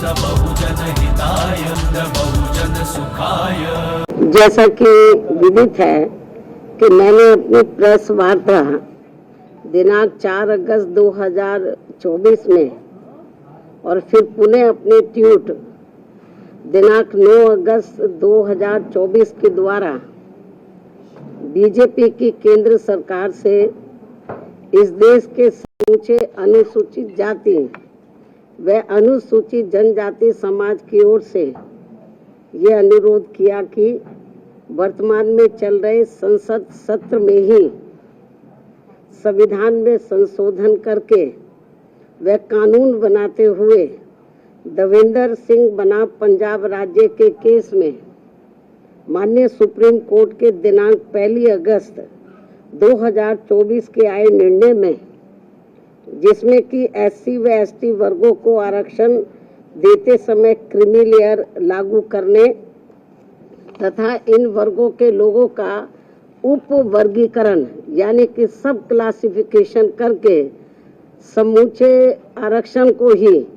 बहुजन हिताय बहुजन सुखाय। जैसा कि विदित है कि मैंने अपनी प्रेस वार्ता दिनांक 4 अगस्त 2024 में और फिर पुनः अपने ट्वीट दिनांक 9 अगस्त 2024 के द्वारा बीजेपी की केंद्र सरकार से इस देश के समूचे अनुसूचित जाति व अनुसूचित जनजाति समाज की ओर से यह अनुरोध किया कि वर्तमान में चल रहे संसद सत्र में ही संविधान में संशोधन करके व कानून बनाते हुए देवेंद्र सिंह बनाम पंजाब राज्य के केस में माननीय सुप्रीम कोर्ट के दिनांक 1 अगस्त 2024 के आए निर्णय में, जिसमें कि एससी व एसटी वर्गों को आरक्षण देते समय क्रीमी लेयर लागू करने तथा इन वर्गों के लोगों का उप वर्गीकरण यानी कि सब क्लासिफिकेशन करके समूचे आरक्षण को ही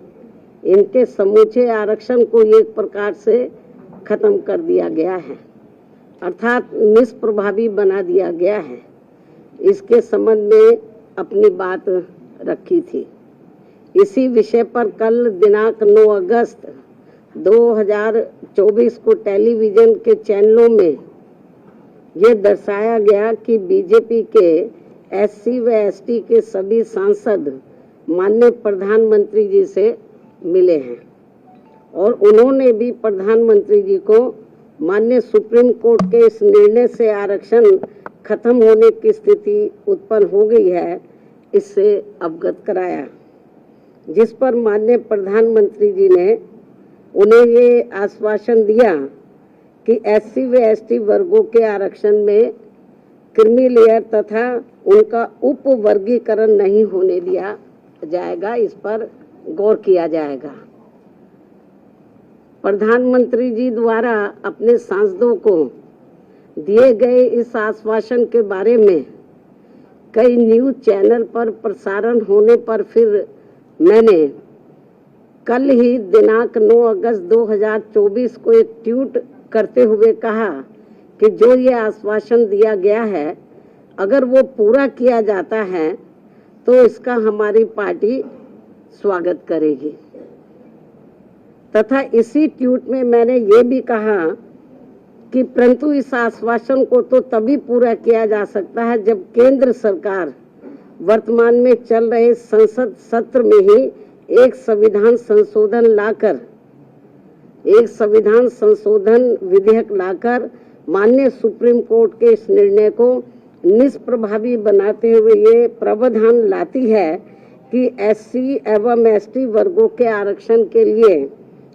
इनके समूचे आरक्षण को एक प्रकार से खत्म कर दिया गया है, अर्थात निष्प्रभावी बना दिया गया है। इसके संबंध में अपनी बात रखी थी। इसी विषय पर कल दिनांक 9 अगस्त 2024 को टेलीविजन के चैनलों में यह दर्शाया गया कि बीजेपी के एससी व एसटी के सभी सांसद माननीय प्रधानमंत्री जी से मिले हैं और उन्होंने भी प्रधानमंत्री जी को माननीय सुप्रीम कोर्ट के इस निर्णय से आरक्षण खत्म होने की स्थिति उत्पन्न हो गई है, इससे अवगत कराया, जिस पर माननीय प्रधानमंत्री जी ने उन्हें ये आश्वासन दिया कि एससी व एसटी वर्गों के आरक्षण में क्रीमी लेयर तथा उनका उप वर्गीकरण नहीं होने दिया जाएगा, इस पर गौर किया जाएगा। प्रधानमंत्री जी द्वारा अपने सांसदों को दिए गए इस आश्वासन के बारे में कई न्यूज़ चैनल पर प्रसारण होने पर फिर मैंने कल ही दिनांक 9 अगस्त 2024 को एक ट्वीट करते हुए कहा कि जो ये आश्वासन दिया गया है, अगर वो पूरा किया जाता है तो इसका हमारी पार्टी स्वागत करेगी। तथा इसी ट्वीट में मैंने ये भी कहा कि परंतु इस आश्वासन को तो तभी पूरा किया जा सकता है जब केंद्र सरकार वर्तमान में चल रहे संसद सत्र में ही एक संविधान संशोधन विधेयक लाकर माननीय सुप्रीम कोर्ट के इस निर्णय को निष्प्रभावी बनाते हुए ये प्रावधान लाती है कि एससी एवं एसटी वर्गों के आरक्षण के लिए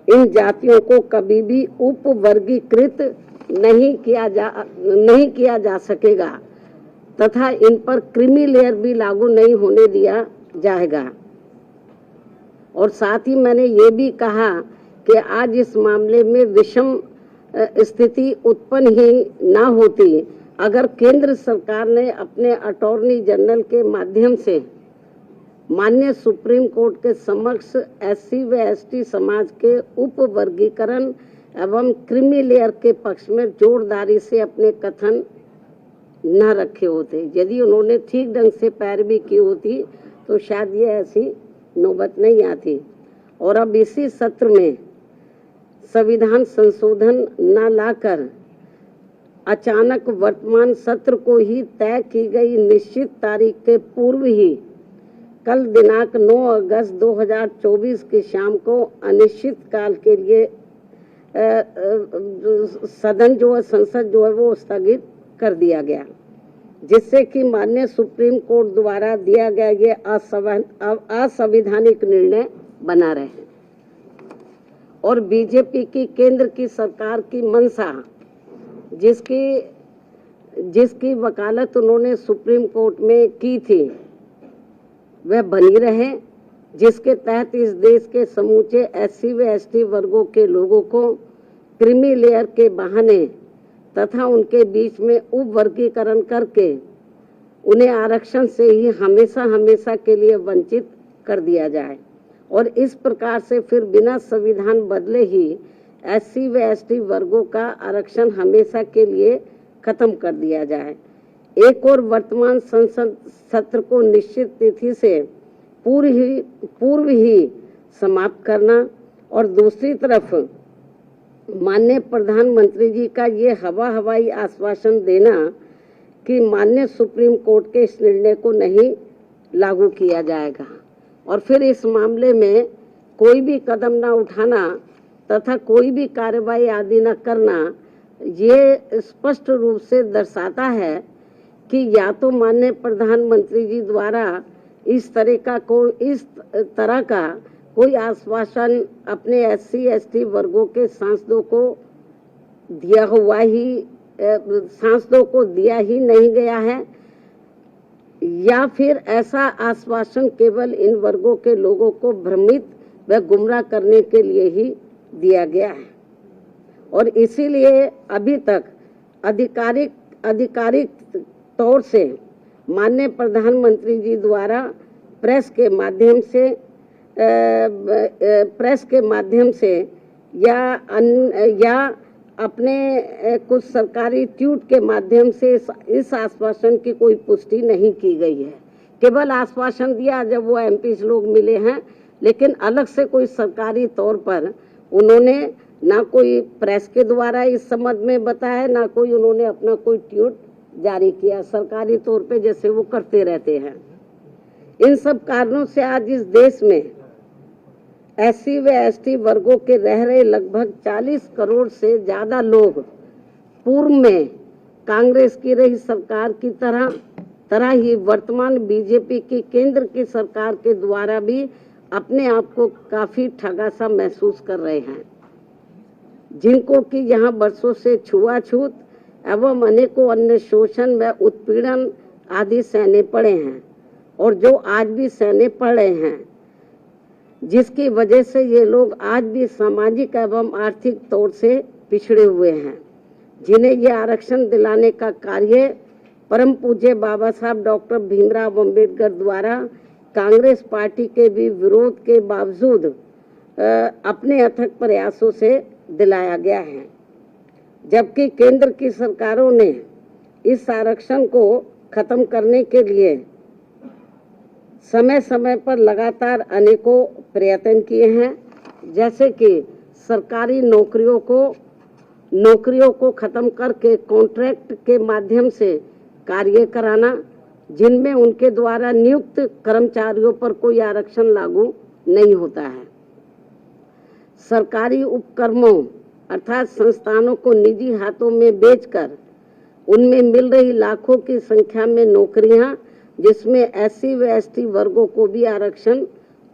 इन जातियों को कभी भी उप वर्गीकृत नहीं किया जा सकेगा तथा इन पर क्रीमी लेयर भी लागू नहीं होने दिया जाएगा। और साथ ही मैंने ये भी कहा कि आज इस मामले में विषम स्थिति उत्पन्न ही ना होती अगर केंद्र सरकार ने अपने अटॉर्नी जनरल के माध्यम से माननीय सुप्रीम कोर्ट के समक्ष एससी व एसटी समाज के उप वर्गीकरण एवं क्रीमी लेयर के पक्ष में जोरदारी से अपने कथन न रखे होते। यदि उन्होंने ठीक ढंग से पैरवी की होती तो शायद ये ऐसी नौबत नहीं आती। और अब इसी सत्र में संविधान संशोधन न लाकर अचानक वर्तमान सत्र को ही तय की गई निश्चित तारीख के पूर्व ही कल दिनांक 9 अगस्त 2024 की शाम को अनिश्चित काल के लिए सदन जो है संसद जो है वो स्थगित कर दिया गया, जिससे कि माननीय सुप्रीम कोर्ट द्वारा दिया गया ये असंवैधानिक निर्णय बना रहे। और बीजेपी की केंद्र की सरकार की मंशा जिसकी वकालत उन्होंने सुप्रीम कोर्ट में की थी वह बनी रहे, जिसके तहत इस देश के समूचे एससी व एसटी वर्गों के लोगों को क्रीमी लेयर के बहाने तथा उनके बीच में उप वर्गीकरण करके उन्हें आरक्षण से ही हमेशा के लिए वंचित कर दिया जाए और इस प्रकार से फिर बिना संविधान बदले ही SC व ST वर्गों का आरक्षण हमेशा के लिए खत्म कर दिया जाए। एक और वर्तमान संसद सत्र को निश्चित तिथि से पूर्व ही समाप्त करना और दूसरी तरफ माननीय प्रधानमंत्री जी का ये हवाई आश्वासन देना कि माननीय सुप्रीम कोर्ट के इस निर्णय को नहीं लागू किया जाएगा और फिर इस मामले में कोई भी कदम न उठाना तथा कोई भी कार्रवाई आदि न करना, ये स्पष्ट रूप से दर्शाता है कि या तो माननीय प्रधानमंत्री जी द्वारा इस तरह का कोई आश्वासन अपने SC ST वर्गों के सांसदों को दिया ही नहीं गया है, या फिर ऐसा आश्वासन केवल इन वर्गों के लोगों को भ्रमित व गुमराह करने के लिए ही दिया गया है। और इसीलिए अभी तक आधिकारिक तौर से माननीय प्रधानमंत्री जी द्वारा प्रेस के माध्यम से या अपने कुछ सरकारी ट्वीट के माध्यम से इस आश्वासन की कोई पुष्टि नहीं की गई है। केवल आश्वासन दिया जब वो MP लोग मिले हैं, लेकिन अलग से कोई सरकारी तौर पर उन्होंने ना कोई प्रेस के द्वारा इस संबंध में बताया, ना कोई उन्होंने अपना कोई ट्वीट जारी किया सरकारी तौर पे, जैसे वो करते रहते हैं। इन सब कारणों से आज इस देश में SC व ST वर्गों के रह रहे लगभग 40 करोड़ से ज्यादा लोग पूर्व में कांग्रेस की रही सरकार की तरह ही वर्तमान BJP की केंद्र की सरकार के द्वारा भी अपने आप को काफी ठगा सा महसूस कर रहे हैं, जिनको कि यहाँ वर्षों से छुआछूत एवं अनेकों अन्य शोषण व उत्पीड़न आदि सहने पड़े हैं और जो आज भी सहने पड़ रहे हैं, जिसकी वजह से ये लोग आज भी सामाजिक एवं आर्थिक तौर से पिछड़े हुए हैं, जिन्हें ये आरक्षण दिलाने का कार्य परम पूज्य बाबा साहब डॉक्टर भीमराव अंबेडकर द्वारा कांग्रेस पार्टी के भी विरोध के बावजूद अपने अथक प्रयासों से दिलाया गया है। जबकि केंद्र की सरकारों ने इस आरक्षण को खत्म करने के लिए समय समय पर लगातार अनेकों प्रयत्न किए हैं, जैसे कि सरकारी नौकरियों को खत्म करके कॉन्ट्रैक्ट के माध्यम से कार्य कराना, जिनमें उनके द्वारा नियुक्त कर्मचारियों पर कोई आरक्षण लागू नहीं होता है। सरकारी उपक्रमों अर्थात संस्थानों को निजी हाथों में बेचकर उनमें मिल रही लाखों की संख्या में नौकरियां, जिसमें SC व ST वर्गों को भी आरक्षण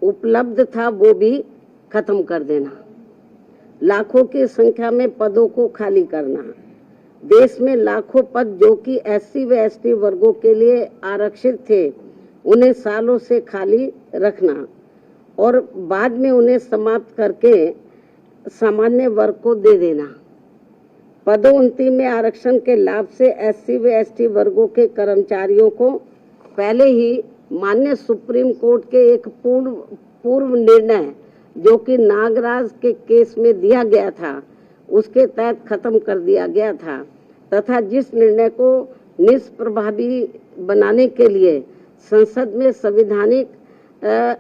उपलब्ध था, वो भी खत्म कर देना। लाखों की संख्या में पदों को खाली करना, देश में लाखों पद जो कि SC व ST वर्गों के लिए आरक्षित थे, उन्हें सालों से खाली रखना और बाद में उन्हें समाप्त करके सामान्य वर्ग को दे देना। पदोन्नति में आरक्षण के लाभ से SC व ST वर्गों के कर्मचारियों को पहले ही माननीय सुप्रीम कोर्ट के एक पूर्व निर्णय जो कि नागराज के केस में दिया गया था, उसके तहत खत्म कर दिया गया था तथा जिस निर्णय को निष्प्रभावी बनाने के लिए संसद में संवैधानिक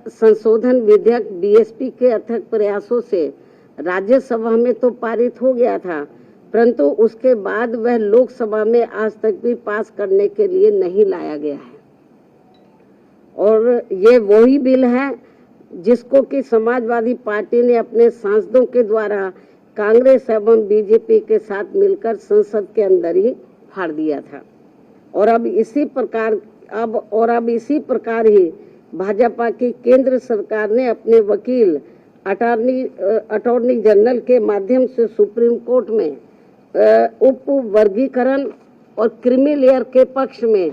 संशोधन विधेयक BSP के अथक प्रयासों से राज्यसभा में तो पारित हो गया था, परंतु उसके बाद वह लोकसभा में आज तक भी पास करने के लिए नहीं लाया गया है। और ये वही बिल है जिसको कि समाजवादी पार्टी ने अपने सांसदों के द्वारा कांग्रेस एवं BJP के साथ मिलकर संसद के अंदर ही फाड़ दिया था। और अब इसी प्रकार ही भाजपा की केंद्र सरकार ने अपने वकील अटॉर्नी जनरल के माध्यम से सुप्रीम कोर्ट में उप वर्गीकरण और क्रीमी लेयर के पक्ष में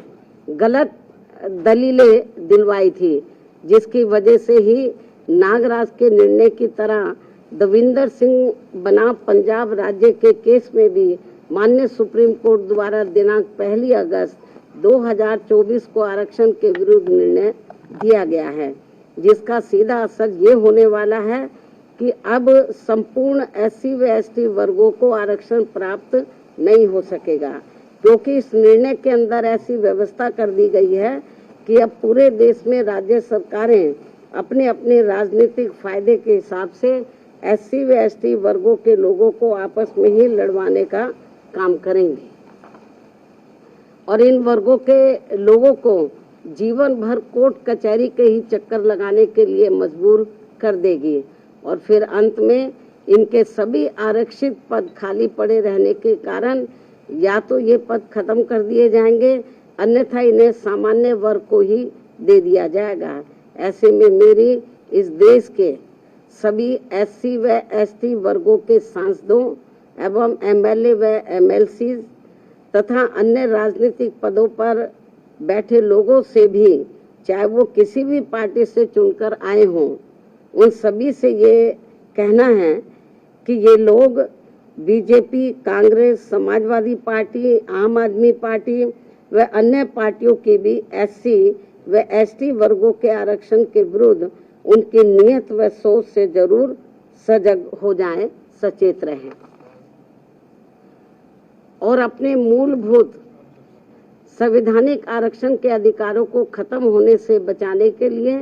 गलत दलीलें दिलवाई थी, जिसकी वजह से ही नागराज के निर्णय की तरह दविंदर सिंह बनाम पंजाब राज्य के केस में भी माननीय सुप्रीम कोर्ट द्वारा दिनांक 1 अगस्त 2024 को आरक्षण के विरुद्ध निर्णय दिया गया है। जिसका सीधा असर ये होने वाला है कि अब संपूर्ण SC व ST वर्गों को आरक्षण प्राप्त नहीं हो सकेगा, क्योंकि इस निर्णय के अंदर ऐसी व्यवस्था कर दी गई है कि अब पूरे देश में राज्य सरकारें अपने अपने राजनीतिक फायदे के हिसाब से SC व ST वर्गों के लोगों को आपस में ही लड़वाने का काम करेंगी और इन वर्गों के लोगों को जीवन भर कोर्ट कचहरी के ही चक्कर लगाने के लिए मजबूर कर देगी और फिर अंत में इनके सभी आरक्षित पद खाली पड़े रहने के कारण या तो ये पद खत्म कर दिए जाएंगे, अन्यथा इन्हें सामान्य वर्ग को ही दे दिया जाएगा। ऐसे में मेरी इस देश के सभी SC व ST वर्गों के सांसदों एवं MLA व MLC तथा अन्य राजनीतिक पदों पर बैठे लोगों से भी, चाहे वो किसी भी पार्टी से चुनकर आए हों, उन सभी से ये कहना है कि ये लोग बीजेपी, कांग्रेस, समाजवादी पार्टी, आम आदमी पार्टी व अन्य पार्टियों की भी SC व ST वर्गों के आरक्षण के विरुद्ध उनकी नियत व सोच से जरूर सजग हो जाएं, सचेत रहें और अपने मूलभूत संवैधानिक आरक्षण के अधिकारों को खत्म होने से बचाने के लिए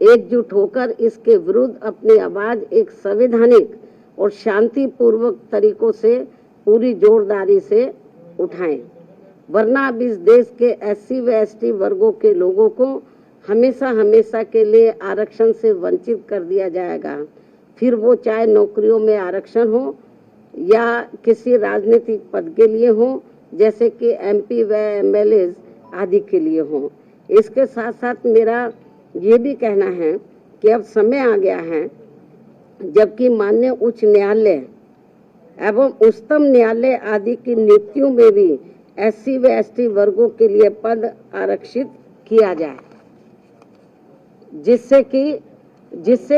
एकजुट होकर इसके विरुद्ध अपनी आवाज एक संवैधानिक और शांतिपूर्वक तरीकों से पूरी जोरदारी से उठाएं, वरना अब इस देश के SC व ST वर्गों के लोगों को हमेशा हमेशा के लिए आरक्षण से वंचित कर दिया जाएगा। फिर वो चाहे नौकरियों में आरक्षण हो या किसी राजनीतिक पद के लिए हो, जैसे कि MP व MLA आदि के लिए हो। इसके साथ साथ मेरा ये भी कहना है कि अब समय आ गया है जबकि माननीय उच्च न्यायालय एवं उच्चतम न्यायालय आदि की नियुक्तियों में भी SC व ST वर्गों के लिए पद आरक्षित किया जाए, जिससे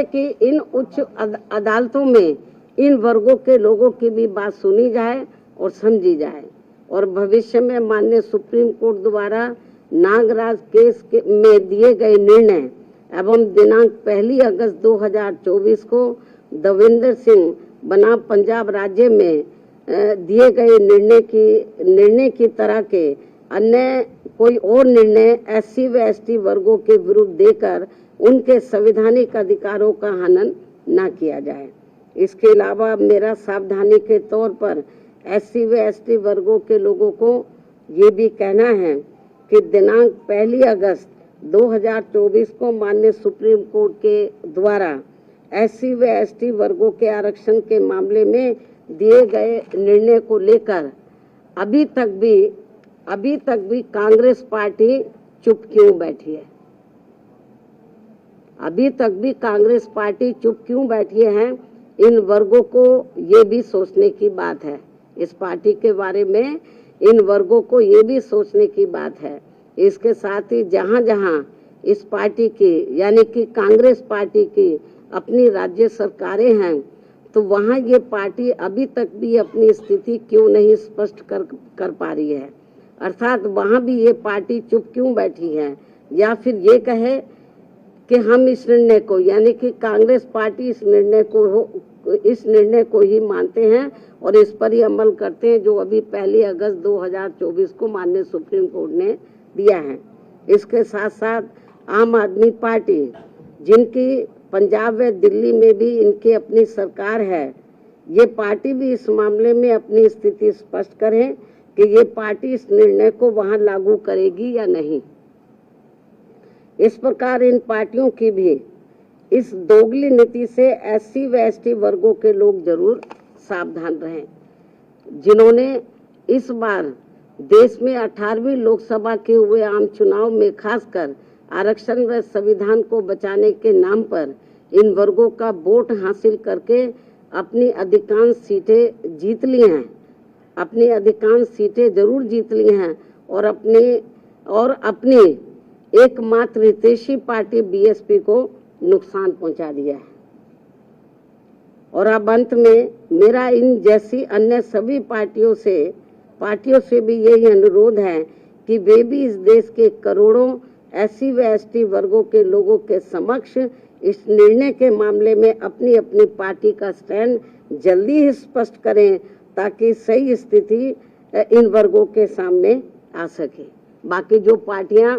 कि इन उच्च अदालतों में इन वर्गों के लोगों की भी बात सुनी जाए और समझी जाए और भविष्य में माननीय सुप्रीम कोर्ट द्वारा नागराज केस में दिए गए निर्णय एवं दिनांक 1 अगस्त 2024 को देवेंद्र सिंह बनाम पंजाब राज्य में दिए गए निर्णय की तरह के अन्य कोई और निर्णय SC व ST वर्गों के विरुद्ध देकर उनके संवैधानिक अधिकारों का हनन न किया जाए। इसके अलावा मेरा सावधानी के तौर पर SC व ST वर्गों के लोगों को ये भी कहना है कि दिनांक 1 अगस्त 2024 को माननीय सुप्रीम कोर्ट के द्वारा SC व ST वर्गों के आरक्षण के मामले में दिए गए निर्णय को लेकर अभी तक भी कांग्रेस पार्टी चुप क्यों बैठी है? अभी तक भी कांग्रेस पार्टी चुप क्यों बैठी है? इन वर्गों को ये भी सोचने की बात है। इस पार्टी के बारे में इन वर्गों को ये भी सोचने की बात है। इसके साथ ही जहां जहां इस पार्टी की यानी कि कांग्रेस पार्टी की अपनी राज्य सरकारें हैं, तो वहां ये पार्टी अभी तक भी अपनी स्थिति क्यों नहीं स्पष्ट कर पा रही है? अर्थात वहां भी ये पार्टी चुप क्यों बैठी है? या फिर ये कहे कि हम इस निर्णय को यानी कि कांग्रेस पार्टी इस निर्णय को ही मानते हैं और इस पर ही अमल करते हैं जो अभी 1 अगस्त 2024 को माननीय सुप्रीम कोर्ट ने दिया है। इसके साथ साथ आम आदमी पार्टी, जिनकी पंजाब व दिल्ली में भी इनकी अपनी सरकार है, ये पार्टी भी इस मामले में अपनी स्थिति स्पष्ट करें कि ये पार्टी इस निर्णय को वहां लागू करेगी या नहीं। इस प्रकार इन पार्टियों की भी इस दोगली नीति से SC व ST वर्गों के लोग जरूर सावधान रहें, जिन्होंने इस बार देश में 18वीं लोकसभा के हुए आम चुनाव में खासकर आरक्षण व संविधान को बचाने के नाम पर इन वर्गों का वोट हासिल करके अपनी अधिकांश सीटें जीत ली हैं, अपनी अधिकांश सीटें जरूर जीत ली हैं और अपनी एकमात्र हितैषी पार्टी BSP को नुकसान पहुंचा दिया है। और अब अंत में मेरा इन जैसी अन्य सभी पार्टियों से भी यही अनुरोध है कि वे भी इस देश के करोड़ों SC व ST वर्गों के लोगों के समक्ष इस निर्णय के मामले में अपनी अपनी पार्टी का स्टैंड जल्दी ही स्पष्ट करें ताकि सही स्थिति इन वर्गों के सामने आ सके। बाकी जो पार्टियां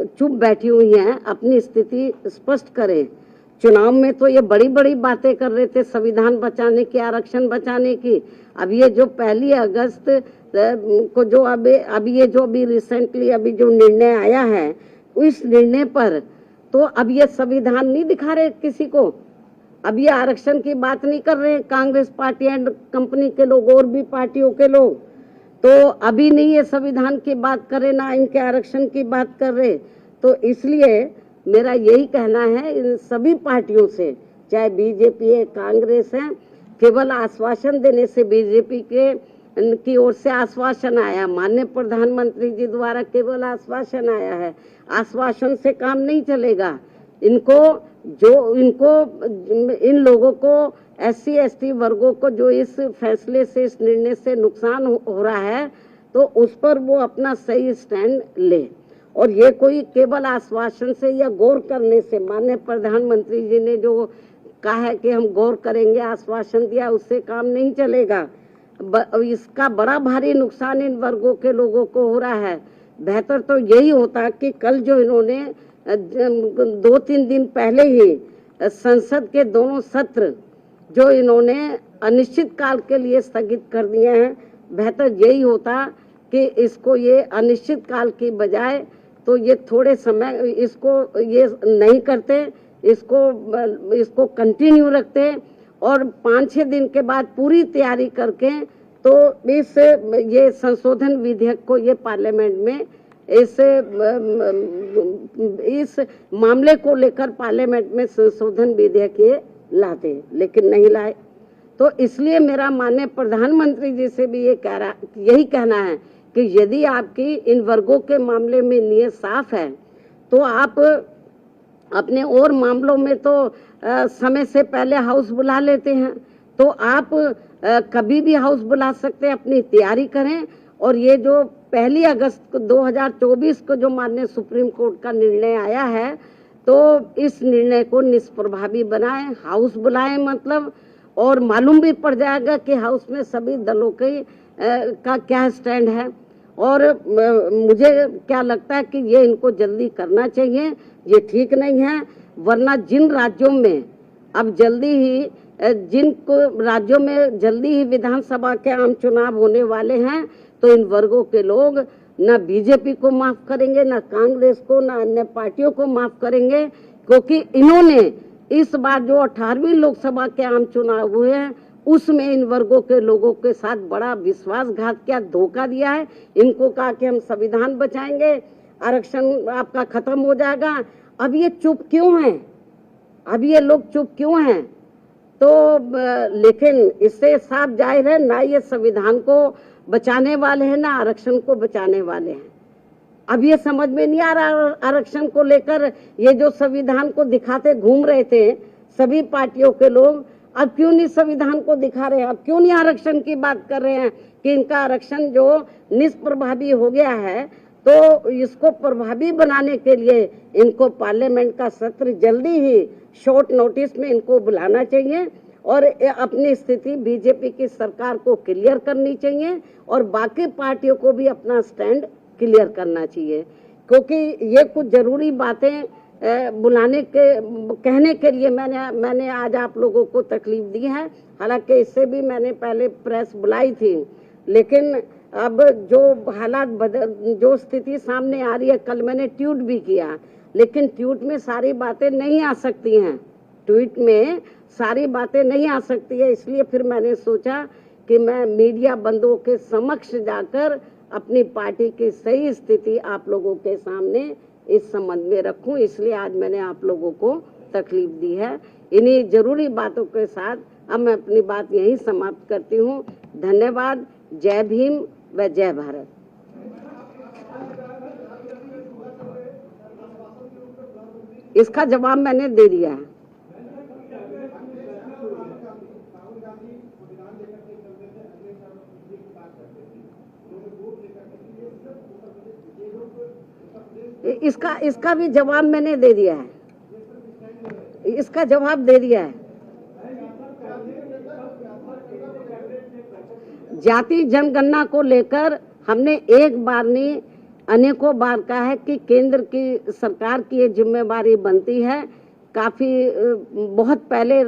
चुप बैठी हुई हैं अपनी स्थिति स्पष्ट करें। चुनाव में तो ये बड़ी बड़ी बातें कर रहे थे संविधान बचाने की, आरक्षण बचाने की। अब ये जो 1 अगस्त को जो अभी रिसेंटली अभी जो निर्णय आया है उस निर्णय पर तो अब ये संविधान नहीं दिखा रहे किसी को। अब ये आरक्षण की बात नहीं कर रहे कांग्रेस पार्टी एंड कंपनी के लोग और भी पार्टियों के लोग, तो अभी नहीं ये संविधान की बात कर रहे ना इनके आरक्षण की बात कर रहे। तो इसलिए मेरा यही कहना है इन सभी पार्टियों से, चाहे बीजेपी है, कांग्रेस है, केवल आश्वासन देने से बीजेपी की ओर से आश्वासन आया, माननीय प्रधानमंत्री जी द्वारा केवल आश्वासन आया है, आश्वासन से काम नहीं चलेगा। इन लोगों को SC ST वर्गों को जो इस फैसले से, इस निर्णय से नुकसान हो रहा है तो उस पर वो अपना सही स्टैंड ले। और ये कोई केवल आश्वासन से या गौर करने से, माननीय प्रधानमंत्री जी ने जो कहा है कि हम गौर करेंगे, आश्वासन दिया, उससे काम नहीं चलेगा। इसका बड़ा भारी नुकसान इन वर्गों के लोगों को हो रहा है। बेहतर तो यही होता कि कल जो इन्होंने 2-3 दिन पहले ही संसद के दोनों सत्र जो इन्होंने अनिश्चित काल के लिए स्थगित कर दिए हैं, बेहतर यही होता कि इसको ये अनिश्चित काल की बजाय तो ये थोड़े समय इसको ये नहीं करते, इसको कंटिन्यू रखते और 5-6 दिन के बाद पूरी तैयारी करके तो ये संशोधन विधेयक को ये पार्लियामेंट में इस मामले को लेकर पार्लियामेंट में संशोधन विधेयक ये लाते, लेकिन नहीं लाए। तो इसलिए मेरा माननीय प्रधानमंत्री जी से भी यही कहना है कि यदि आपकी इन वर्गों के मामले में नीयत साफ है तो आप अपने और मामलों में तो समय से पहले हाउस बुला लेते हैं, तो आप कभी भी हाउस बुला सकते हैं, अपनी तैयारी करें। और ये जो 1 अगस्त 2024 को जो माननीय सुप्रीम कोर्ट का निर्णय आया है तो इस निर्णय को निष्प्रभावी बनाएं, हाउस बुलाएं मतलब, और मालूम भी पड़ जाएगा कि हाउस में सभी दलों का क्या स्टैंड है। और मुझे क्या लगता है कि ये इनको जल्दी करना चाहिए, ये ठीक नहीं है। वरना जिन राज्यों में अब राज्यों में जल्दी ही विधानसभा के आम चुनाव होने वाले हैं तो इन वर्गों के लोग ना बीजेपी को माफ करेंगे, ना कांग्रेस को, ना अन्य पार्टियों को माफ करेंगे, क्योंकि इन्होंने इस बार जो 18वीं लोकसभा के आम चुनाव हुए हैं उसमें इन वर्गों के लोगों के साथ बड़ा विश्वासघात किया, धोखा दिया है। इनको कहा कि हम संविधान बचाएंगे, आरक्षण आपका खत्म हो जाएगा। अब ये चुप क्यों हैं? अब ये लोग चुप क्यों हैं? तो लेकिन इससे साफ जाहिर है ना ये संविधान को बचाने वाले हैं ना आरक्षण को बचाने वाले हैं। अब ये समझ में नहीं आ रहा आरक्षण को लेकर ये जो संविधान को दिखाते घूम रहे थे सभी पार्टियों के लोग, अब क्यों नहीं संविधान को दिखा रहे हैं? अब क्यों नहीं आरक्षण की बात कर रहे हैं कि इनका आरक्षण जो निष्प्रभावी हो गया है तो इसको प्रभावी बनाने के लिए इनको पार्लियामेंट का सत्र जल्दी ही शॉर्ट नोटिस में इनको बुलाना चाहिए और अपनी स्थिति बीजेपी की सरकार को क्लियर करनी चाहिए और बाकी पार्टियों को भी अपना स्टैंड क्लियर करना चाहिए, क्योंकि ये कुछ जरूरी बातें कहने के लिए मैंने आज आप लोगों को तकलीफ दी है। हालांकि इससे भी मैंने पहले प्रेस बुलाई थी, लेकिन अब जो हालात जो स्थिति सामने आ रही है, कल मैंने ट्वीट भी किया, लेकिन ट्वीट में सारी बातें नहीं आ सकती हैं, ट्वीट में सारी बातें नहीं आ सकती है। इसलिए फिर मैंने सोचा कि मैं मीडिया बंधुओं के समक्ष जाकर अपनी पार्टी की सही स्थिति आप लोगों के सामने इस संबंध में रखूं, इसलिए आज मैंने आप लोगों को तकलीफ दी है। इन्हीं जरूरी बातों के साथ अब मैं अपनी बात यहीं समाप्त करती हूँ। धन्यवाद। जय भीम व जय भारत। इसका जवाब मैंने दे दिया है। इसका भी जवाब मैंने दे दिया है, इसका जवाब दे दिया है। जाति जनगणना को लेकर हमने एक बार नहीं अनेकों बार कहा है कि केंद्र की सरकार की ये जिम्मेवारी बनती है। काफी बहुत पहले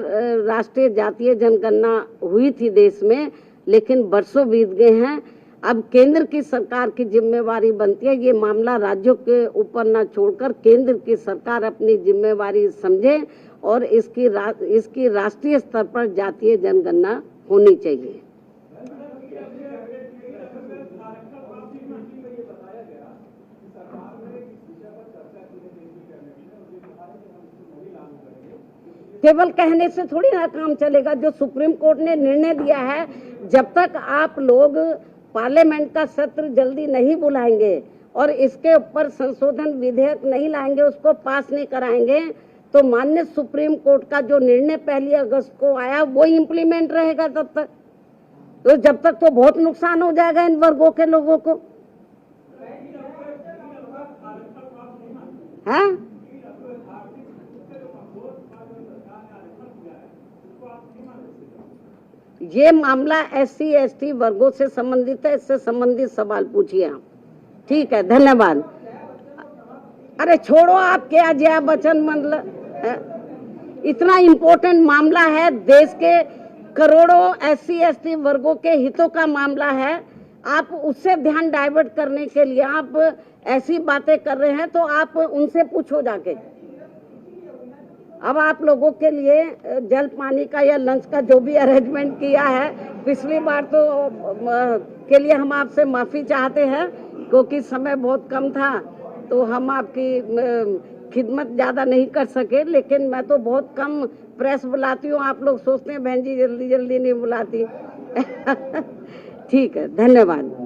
राष्ट्रीय जातीय जनगणना हुई थी देश में, लेकिन बरसों बीत गए हैं। अब केंद्र की सरकार की जिम्मेवारी बनती है, ये मामला राज्यों के ऊपर ना छोड़कर केंद्र की सरकार अपनी जिम्मेवारी समझे और इसकी राष्ट्रीय स्तर पर जातीय जनगणना होनी चाहिए। केवल कहने से थोड़ी ना काम चलेगा। जो सुप्रीम कोर्ट ने निर्णय दिया है, जब तक आप लोग पार्लियामेंट का सत्र जल्दी नहीं बुलाएंगे और इसके ऊपर संशोधन विधेयक नहीं लाएंगे, उसको पास नहीं कराएंगे, तो माननीय सुप्रीम कोर्ट का जो निर्णय 1 अगस्त को आया वो इम्प्लीमेंट रहेगा तब तक। तो जब तक तो बहुत नुकसान हो जाएगा इन वर्गों के लोगों को। हाँ, ये मामला SC ST वर्गों से संबंधित है, इससे संबंधित सवाल पूछिए आप। ठीक है, धन्यवाद। अरे छोड़ो, आप क्या जया बच्चन मतलब इतना इम्पोर्टेंट मामला है, देश के करोड़ों SC ST वर्गों के हितों का मामला है। आप उससे ध्यान डाइवर्ट करने के लिए आप ऐसी बातें कर रहे हैं, तो आप उनसे पूछो जाके। अब आप लोगों के लिए जल पानी का या लंच का जो भी अरेंजमेंट किया है, पिछली बार तो के लिए हम आपसे माफ़ी चाहते हैं क्योंकि समय बहुत कम था, तो हम आपकी खिदमत ज़्यादा नहीं कर सके। लेकिन मैं तो बहुत कम प्रेस बुलाती हूँ, आप लोग सोचते हैं बहन जी जल्दी जल्दी नहीं बुलाती। ठीक है, धन्यवाद।